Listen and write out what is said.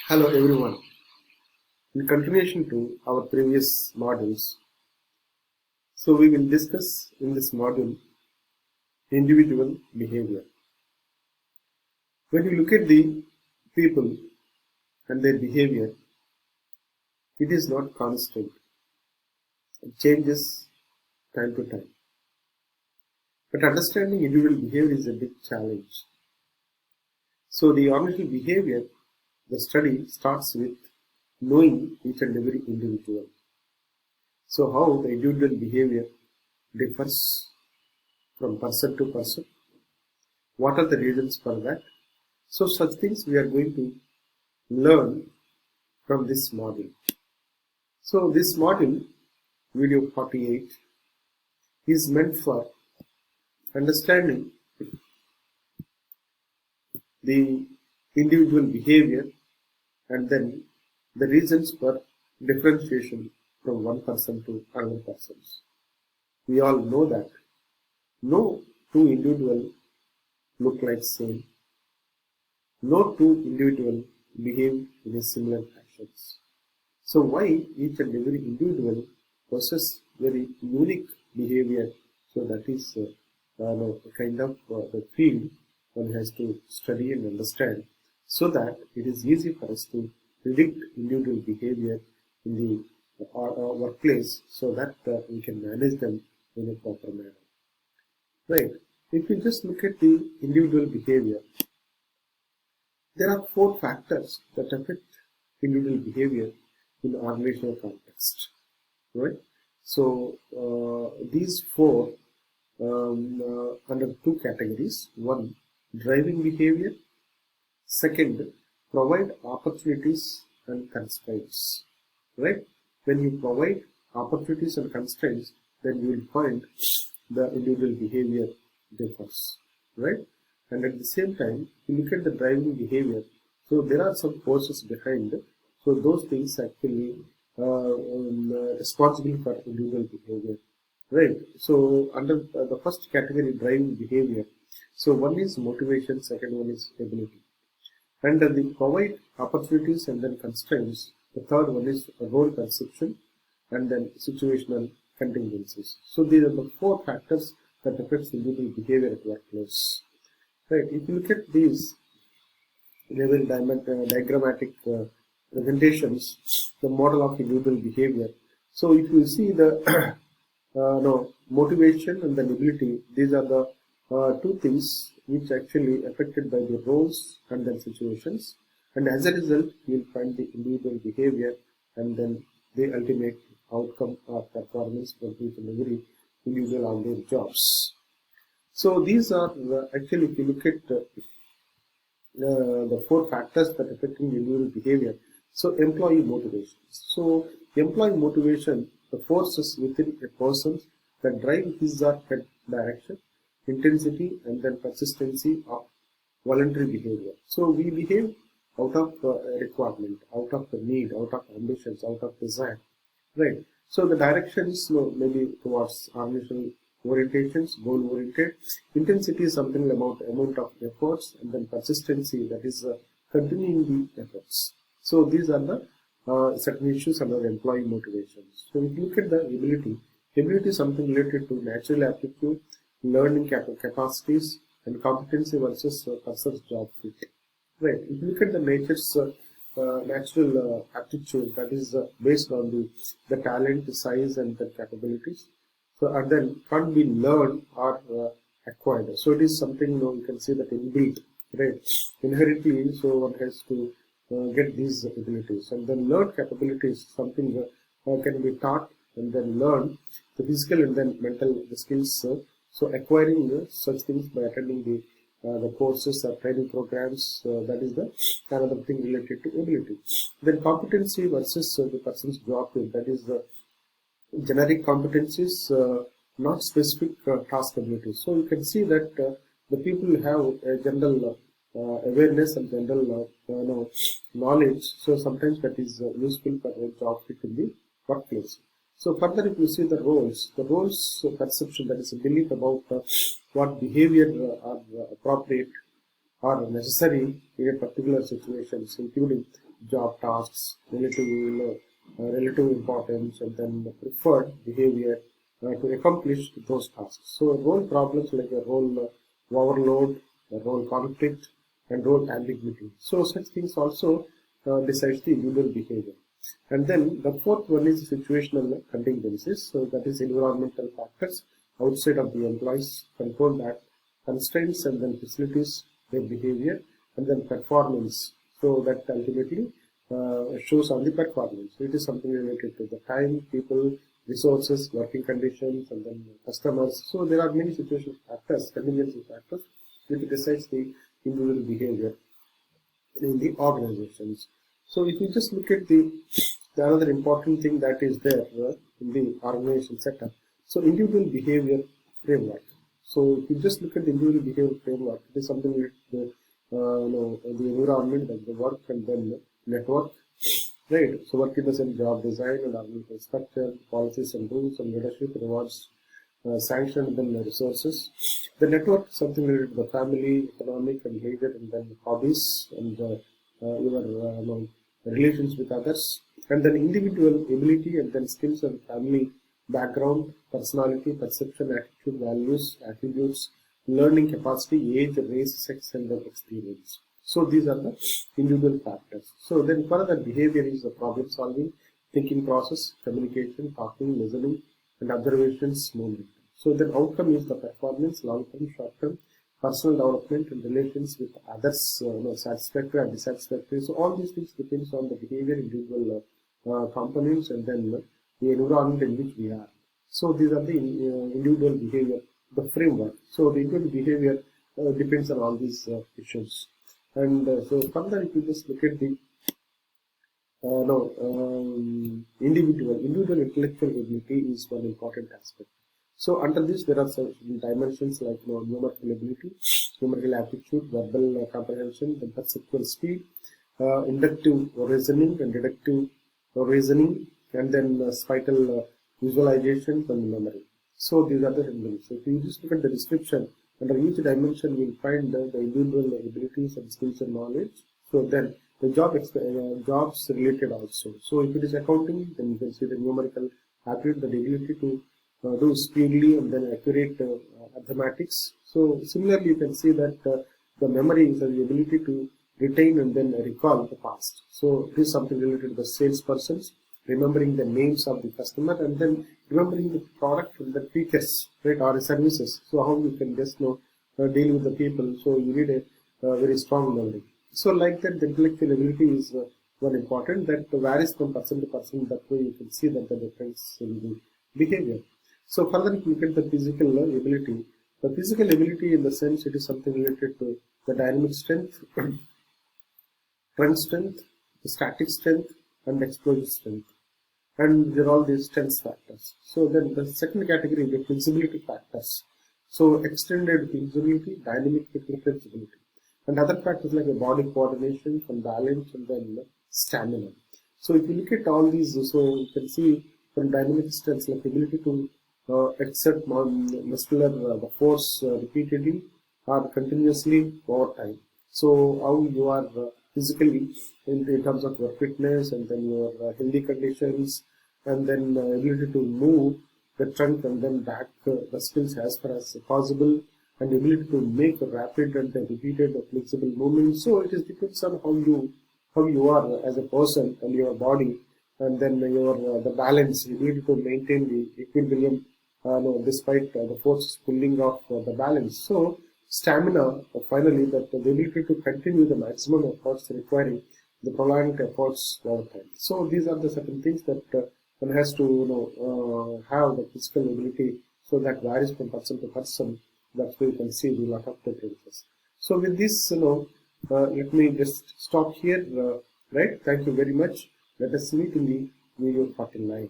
Hello everyone. In continuation to our previous modules, so we will discuss in this module individual behavior. When you look at the people and their behavior, it is not constant. It changes time to time. But understanding individual behavior is a big challenge. So the organizational behavior, the study starts with knowing each and every individual. So how the individual behavior differs from person to person. What are the reasons for that? So such things we are going to learn from this module. So this module, video 48, is meant for understanding the individual behavior and then the reasons for differentiation from one person to another person. We all know that no two individuals look like same. No two individuals behave in a similar fashions. So why each and every individual possess very unique behavior? So that is kind of the field one has to study and understand, so that it is easy for us to predict individual behavior in the workplace, so that we can manage them in a proper manner. Right? If you just look at the individual behavior, there are four factors that affect individual behavior in organizational context, right? So these four under two categories. One, driving behavior. Second, provide opportunities and constraints, right? When you provide opportunities and constraints, then you will find the individual behavior differs, right? And at the same time, you look at the driving behavior. So there are some forces behind. So those things actually responsible for individual behavior, right? So under the first category, driving behavior. So one is motivation, second one is ability. And then they provide opportunities and then constraints. The third one is role perception and then situational contingencies. So these are the four factors that affects individual behavior at workplace. Right. If you look at these level diagrammatic presentations, the model of individual behavior. So if you see the motivation and the ability, these are the two things which actually affected by the roles and then situations, and as a result you will find the individual behavior and then the ultimate outcome or performance for each and every individual on their jobs. So these are actually, if you look at the four factors that affect individual behavior. So employee motivation. So employee motivation, the forces within a person that drive his or her direction, intensity, and then persistency of voluntary behavior. So we behave out of requirement, out of the need, out of ambitions, out of desire, right? So the directions maybe towards organizational orientations, goal oriented. Intensity is something about amount of efforts, and then persistency, that is continuing the efforts. So these are the certain issues under employee motivations. So if you look at the ability is something related to natural aptitude, learning capacities, and competency versus person's job fit. Right. If you look at the nature's natural aptitude, that is based on the talent, the size, and the capabilities. So and then can't be learned or acquired. So it is something you can see that inbuilt, right? Inherently, so one has to get these abilities, and then learned capabilities, something can be taught and then learn the physical and then mental skills. So acquiring such things by attending the courses or training programs, that is the another thing related to ability. Then competency versus the person's job field, that is the generic competencies, not specific task abilities. So you can see that the people have a general awareness and general knowledge. So sometimes that is useful for a job fit in the workplace. So further, if you see the roles perception, that is a belief about what behavior are appropriate are necessary in a particular situations, including job tasks, relative importance, and then preferred behavior to accomplish those tasks. So role problems like a role overload, a role conflict, and role ambiguity. So such things also decides the individual behavior. And then the fourth one is situational contingencies. So that is environmental factors outside of the employees control that constraints and then facilities their behavior, and then performance. So that ultimately shows on the performance. It is something related to the time, people, resources, working conditions, and then customers. So there are many situational factors, contingency factors, which decides the individual behavior in the organizations. So if you just look at the another important thing that is there in the organization setup. So individual behavior framework. So if you just look at the individual behavior framework, it is something like the the environment and the work and then the network, right? So work in the sense job design and organizational structure, policies and rules and leadership, rewards, sanction and then resources. The network, something related to the family, economic and leisure, and then hobbies and your relations with others, and then individual ability and then skills and family background, personality, perception, attitude, values, attributes, learning capacity, age, race, sex, and then experience. So these are the individual factors. So then further behavior is the problem solving, thinking process, communication, talking, listening, and observations, movement. So then outcome is the performance, long-term, short-term, personal development and relations with others, satisfactory and dissatisfactory. So all these things depends on the behavior, individual components, and then the environment in which we are. So these are the individual behavior, the framework. So the individual behavior depends on all these issues. And so further, if you just look at the individual intellectual ability is one important aspect. So under this, there are some dimensions like numerical ability, numerical aptitude, verbal comprehension, the perceptual speed, inductive reasoning and deductive reasoning, and then spatial visualization and memory. So these are the elements. So if you just look at the description, under each dimension we will find the individual abilities and skills and knowledge. So then the jobs related also. So if it is accounting, then you can see the numerical aptitude, the ability to do speedily and then accurate mathematics. So similarly, you can see that the memory is the ability to retain and then recall the past. So this is something related to the salespersons, remembering the names of the customer and then remembering the product and the features, right, or services. So how you can just deal with the people. So you need a very strong memory. So like that, the intellectual ability is one important that varies from person to person. That way you can see that the difference in the behavior. So further, if you look at the physical ability, the physical ability in the sense it is something related to the dynamic strength, trend strength, the static strength, and explosive strength. And they're all these strength factors. So then the second category is the flexibility factors. So extended flexibility, dynamic flexibility. And other factors like the body coordination and balance and then stamina. So if you look at all these, so you can see from dynamic strengths like ability to exert muscular force repeatedly or continuously over time. So how you are physically in terms of your fitness and then your healthy conditions and then ability to move the trunk and then back the skills as far as possible and ability to make rapid and repeated flexible movements. So it is depends on how you are as a person and your body and then your the balance, ability to maintain the equilibrium despite the forces pulling off the balance. So stamina, finally, that the ability to continue the maximum efforts requiring the prolonged efforts over time. So these are the certain things that one has to have the physical ability. So that varies from person to person. That's where you can see the lot of differences. So with this, let me just stop here. Right? Thank you very much. Let us meet in the video 49.